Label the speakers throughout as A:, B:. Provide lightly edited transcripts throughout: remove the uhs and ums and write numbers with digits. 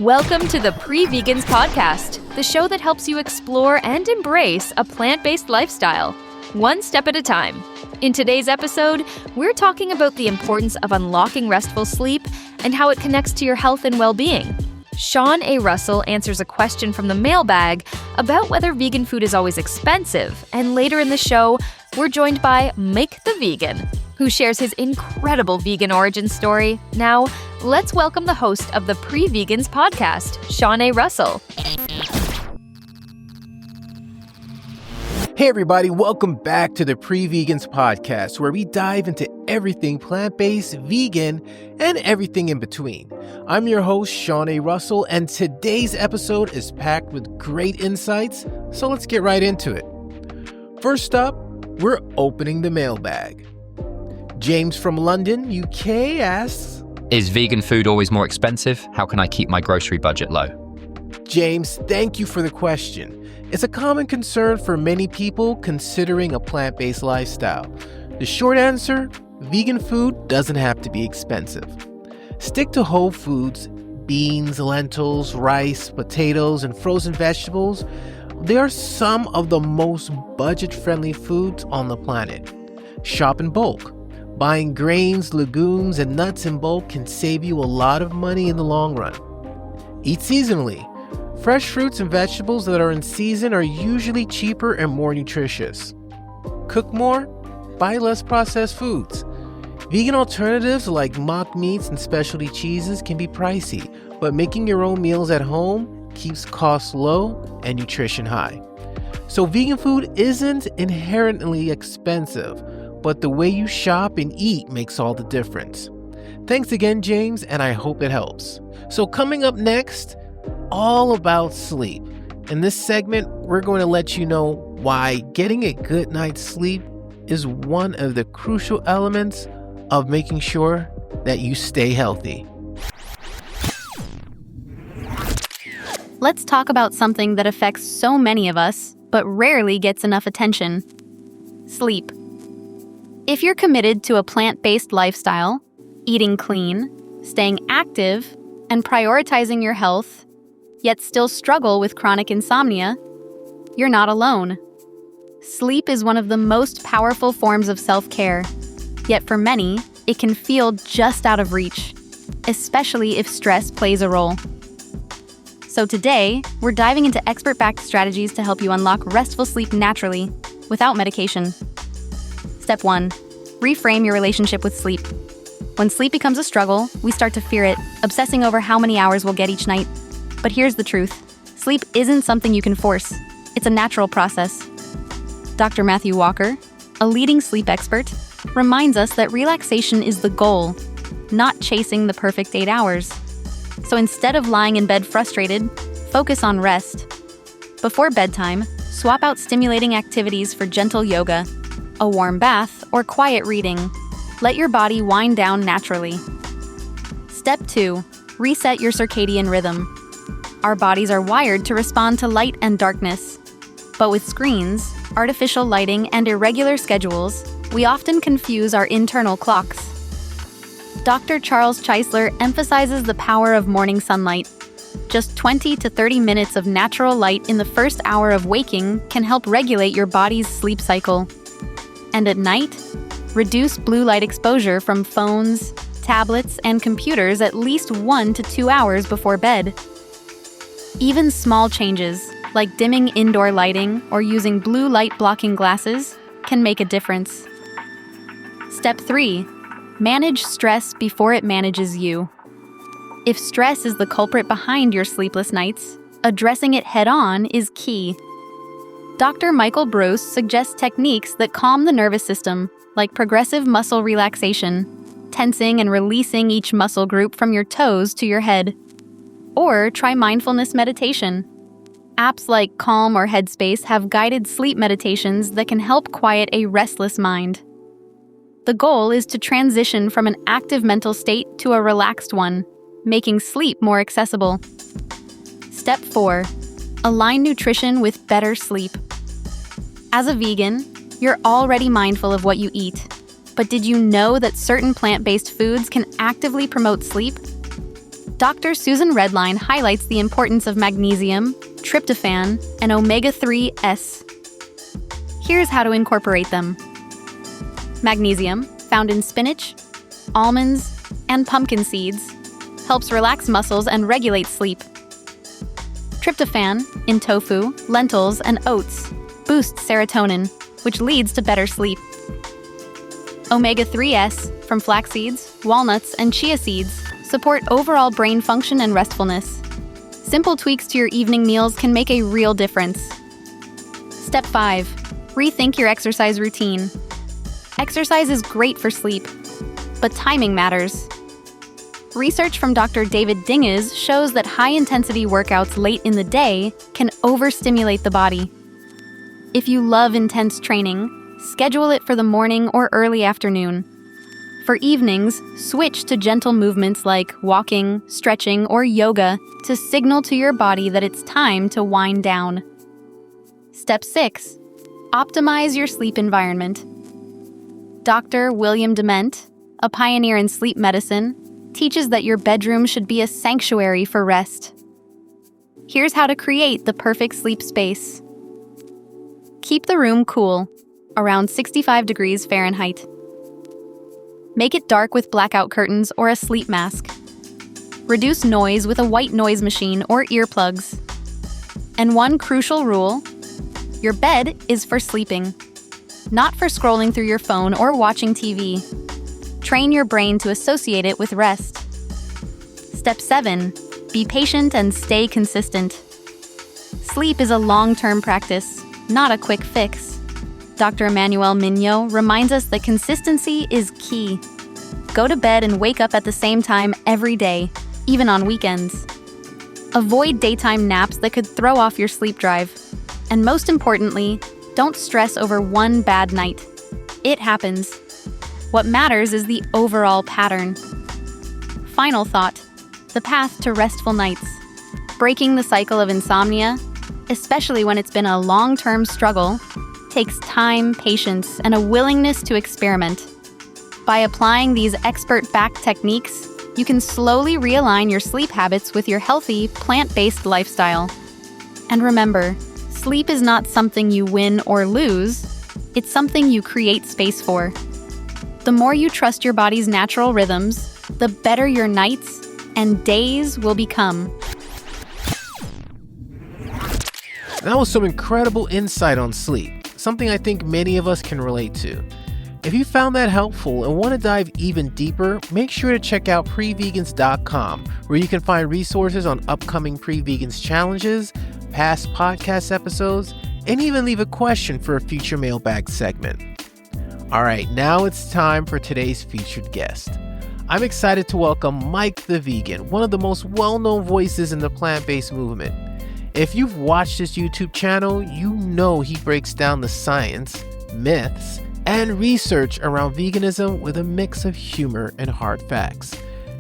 A: Welcome to the Pre-Vegans Podcast, the show that helps you explore and embrace a plant-based lifestyle, one step at a time. In today's episode, we're talking about the importance of unlocking restful sleep and how it connects to your health and well-being. Sean A. Russell answers a question from the mailbag about whether vegan food is always expensive, and later in the show, we're joined by Mike the Vegan, who shares his incredible vegan origin story. Now, let's welcome the host of the Pre-Vegans Podcast, Sean A. Russell.
B: Hey everybody, welcome back to the Pre-Vegans Podcast, where we dive into everything plant-based, vegan, and everything in between. I'm your host, Sean A. Russell, and today's episode is packed with great insights, so let's get right into it. First up, we're opening the mailbag. James from London, UK asks,
C: is vegan food always more expensive? How can I keep my grocery budget low?
B: James, thank you for the question. It's a common concern for many people considering a plant-based lifestyle. The short answer, vegan food doesn't have to be expensive. Stick to whole foods, beans, lentils, rice, potatoes, and frozen vegetables. They are some of the most budget-friendly foods on the planet. Shop in bulk. Buying grains, legumes, and nuts in bulk can save you a lot of money in the long run. Eat seasonally. Fresh fruits and vegetables that are in season are usually cheaper and more nutritious. Cook more, buy less processed foods. Vegan alternatives like mock meats and specialty cheeses can be pricey, but making your own meals at home keeps costs low and nutrition high. So vegan food isn't inherently expensive, but the way you shop and eat makes all the difference. Thanks again, James, and I hope it helps. So coming up next, all about sleep. In this segment, we're going to let you know why getting a good night's sleep is one of the crucial elements of making sure that you stay healthy.
D: Let's talk about something that affects so many of us, but rarely gets enough attention: sleep. If you're committed to a plant-based lifestyle, eating clean, staying active, and prioritizing your health, yet still struggle with chronic insomnia, you're not alone. Sleep is one of the most powerful forms of self-care, yet for many, it can feel just out of reach, especially if stress plays a role. So today, we're diving into expert-backed strategies to help you unlock restful sleep naturally, without medication. Step 1. Reframe your relationship with sleep. When sleep becomes a struggle, we start to fear it, obsessing over how many hours we'll get each night. But here's the truth. Sleep isn't something you can force. It's a natural process. Dr. Matthew Walker, a leading sleep expert, reminds us that relaxation is the goal, not chasing the perfect 8 hours. So instead of lying in bed frustrated, focus on rest. Before bedtime, swap out stimulating activities for gentle yoga, a warm bath, or quiet reading. Let your body wind down naturally. Step 2. Reset your circadian rhythm. Our bodies are wired to respond to light and darkness. But with screens, artificial lighting, and irregular schedules, we often confuse our internal clocks. Dr. Charles Cheisler emphasizes the power of morning sunlight. Just 20 to 30 minutes of natural light in the first hour of waking can help regulate your body's sleep cycle. And at night, reduce blue light exposure from phones, tablets, and computers at least 1 to 2 hours before bed. Even small changes, like dimming indoor lighting or using blue light blocking glasses, can make a difference. Step 3. Manage stress before it manages you. If stress is the culprit behind your sleepless nights, addressing it head-on is key. Dr. Michael Bruce suggests techniques that calm the nervous system, like progressive muscle relaxation, tensing and releasing each muscle group from your toes to your head. Or try mindfulness meditation. Apps like Calm or Headspace have guided sleep meditations that can help quiet a restless mind. The goal is to transition from an active mental state to a relaxed one, making sleep more accessible. Step 4. Align nutrition with better sleep. As a vegan, you're already mindful of what you eat. But did you know that certain plant-based foods can actively promote sleep? Dr. Susan Redline highlights the importance of magnesium, tryptophan, and omega-3s. Here's how to incorporate them. Magnesium, found in spinach, almonds, and pumpkin seeds, helps relax muscles and regulate sleep. Tryptophan, in tofu, lentils, and oats, boosts serotonin, which leads to better sleep. Omega-3s, from flax seeds, walnuts, and chia seeds, support overall brain function and restfulness. Simple tweaks to your evening meals can make a real difference. Step 5. Rethink your exercise routine. Exercise is great for sleep, but timing matters. Research from Dr. David Dinges shows that high-intensity workouts late in the day can overstimulate the body. If you love intense training, schedule it for the morning or early afternoon. For evenings, switch to gentle movements like walking, stretching, or yoga to signal to your body that it's time to wind down. Step 6. Optimize your sleep environment. Dr. William Dement, a pioneer in sleep medicine, teaches that your bedroom should be a sanctuary for rest. Here's how to create the perfect sleep space. Keep the room cool, around 65 degrees Fahrenheit. Make it dark with blackout curtains or a sleep mask. Reduce noise with a white noise machine or earplugs. And one crucial rule: your bed is for sleeping, not for scrolling through your phone or watching TV. Train your brain to associate it with rest. Step 7. Be patient and stay consistent. Sleep is a long-term practice, not a quick fix. Dr. Emmanuel Mignot reminds us that consistency is key. Go to bed and wake up at the same time every day, even on weekends. Avoid daytime naps that could throw off your sleep drive. And most importantly, don't stress over one bad night. It happens. What matters is the overall pattern. Final thought: the path to restful nights. Breaking the cycle of insomnia, especially when it's been a long-term struggle, takes time, patience, and a willingness to experiment. By applying these expert-backed techniques, you can slowly realign your sleep habits with your healthy, plant-based lifestyle. And remember, sleep is not something you win or lose, it's something you create space for. The more you trust your body's natural rhythms, the better your nights and days will become.
B: That was some incredible insight on sleep, something I think many of us can relate to. If you found that helpful and want to dive even deeper, make sure to check out prevegans.com, where you can find resources on upcoming Pre-Vegans challenges, past podcast episodes, and even leave a question for a future mailbag segment. All right, now it's time for today's featured guest. I'm excited to welcome Mike the Vegan, one of the most well-known voices in the plant-based movement. If you've watched his YouTube channel, you know he breaks down the science, myths, and research around veganism with a mix of humor and hard facts.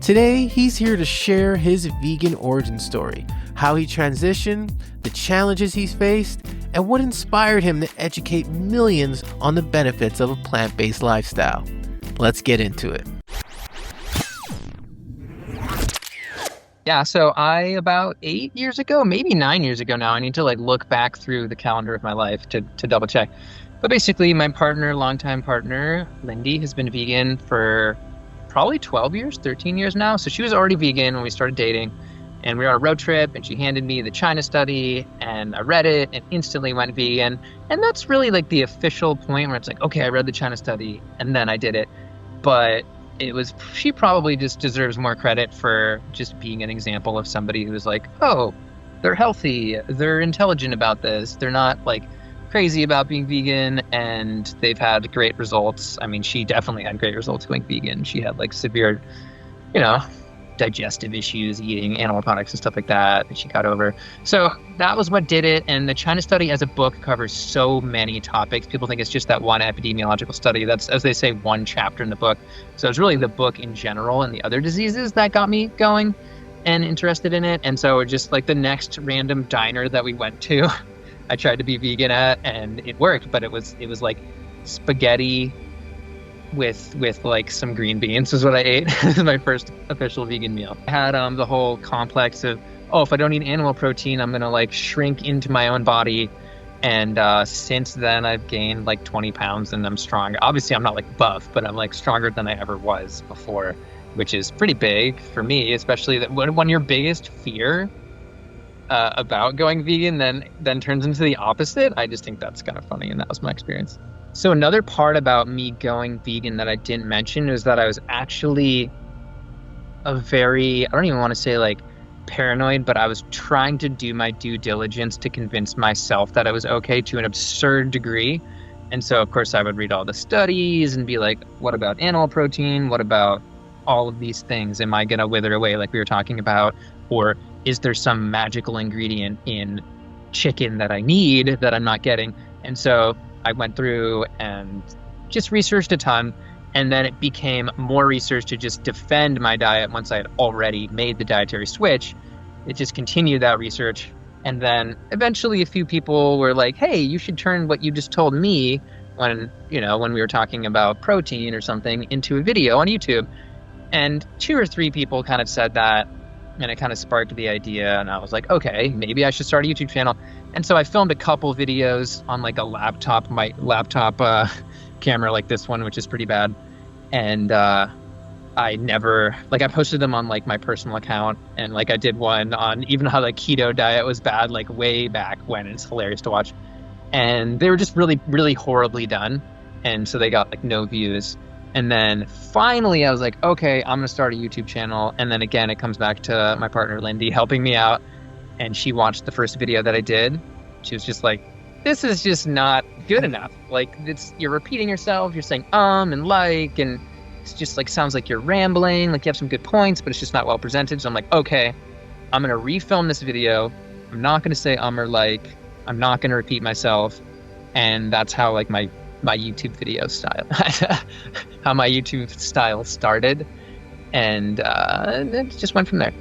B: Today, he's here to share his vegan origin story, how he transitioned, the challenges he's faced, and what inspired him to educate millions on the benefits of a plant-based lifestyle. Let's get into it.
C: Yeah, so about 8 years ago, maybe 9 years ago now, I need to look back through the calendar of my life to double check. But basically, my longtime partner, Lindy, has been vegan for probably 12 years, 13 years now. So she was already vegan when we started dating, and we were on a road trip, and she handed me the China study, and I read it and instantly went vegan. And that's really the official point where it's okay, I read the China study and then I did it. But she probably just deserves more credit for just being an example of somebody who's oh, they're healthy, they're intelligent about this, they're not crazy about being vegan, and they've had great results. I mean, she definitely had great results going vegan. She had severe, digestive issues, eating animal products and stuff like that she got over. So that was what did it. And the China study as a book covers so many topics. People think it's just that one epidemiological study. That's, as they say, one chapter in the book. So it's really the book in general and the other diseases that got me going and interested in it. And so just the next random diner that we went to, I tried to be vegan at, and it worked, but it was spaghetti with like some green beans was what I ate. This is my first official vegan meal. I had the whole complex of, oh, if I don't eat animal protein, I'm gonna like shrink into my own body. And since then I've gained like 20 pounds and I'm strong. Obviously I'm not like buff, but I'm like stronger than I ever was before, which is pretty big for me, especially that when your biggest fear about going vegan then turns into the opposite. I just think that's kind of funny, and that was my experience. So another part about me going vegan that I didn't mention is that I was actually I don't even want to say like paranoid, but I was trying to do my due diligence to convince myself that it was okay to an absurd degree. And so of course I would read all the studies and be like, what about animal protein? What about all of these things? Am I going to wither away like we were talking about? Or is there some magical ingredient in chicken that I need that I'm not getting? And so I went through and just researched a ton. And then it became more research to just defend my diet once I had already made the dietary switch. It just continued that research. And then eventually a few people were like, hey, you should turn what you just told me when we were talking about protein or something into a video on YouTube. And 2 or 3 people kind of said that, and it kind of sparked the idea. And I was like, okay, maybe I should start a YouTube channel. And so I filmed a couple videos on like a laptop camera like this one, which is pretty bad. And I posted them on like my personal account, and like I did one on even how the keto diet was bad, like way back when. It's hilarious to watch. And they were just really, really horribly done. And so they got like no views. And then finally I was like, okay, I'm going to start a YouTube channel. And then again, it comes back to my partner, Lindy, helping me out. And she watched the first video that I did. She was just like, this is just not good enough. Like, you're repeating yourself, you're saying and like, and it's just like sounds like you're rambling, like you have some good points, but it's just not well presented. So I'm like, okay, I'm gonna refilm this video. I'm not gonna say or like, I'm not gonna repeat myself. And that's how like my YouTube video style how my YouTube style started. And it just went from there.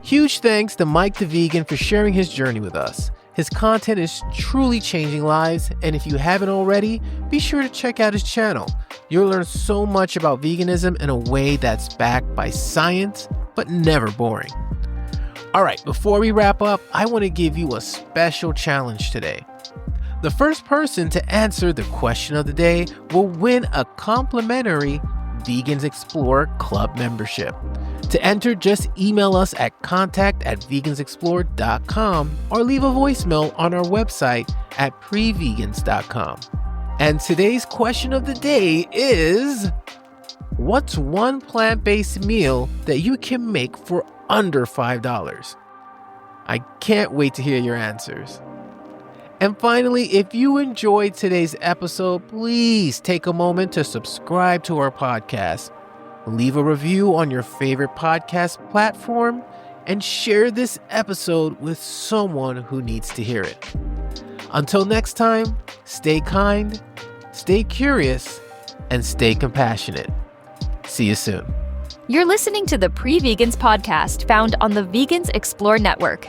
B: Huge thanks to Mike the Vegan for sharing his journey with us. His content is truly changing lives, and if you haven't already, be sure to check out his channel. You'll learn so much about veganism in a way that's backed by science, but never boring. All right, before we wrap up, I want to give you a special challenge today. The first person to answer the question of the day will win a complimentary Vegans Explore Club membership. To enter, just email us at contact@vegansexplore.com or leave a voicemail on our website at prevegans.com. And today's question of the day is, what's one plant-based meal that you can make for under $5? I can't wait to hear your answers. And finally, if you enjoyed today's episode, please take a moment to subscribe to our podcast. Leave a review on your favorite podcast platform, and share this episode with someone who needs to hear it. Until next time, stay kind, stay curious, and stay compassionate. See you soon.
A: You're listening to the Pre-Vegans podcast, found on the Vegans Explore network.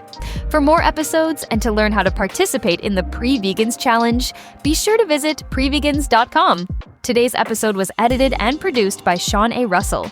A: For more episodes and to learn how to participate in the Pre-Vegans challenge, be sure to visit prevegans.com. Today's episode was edited and produced by Sean A. Russell.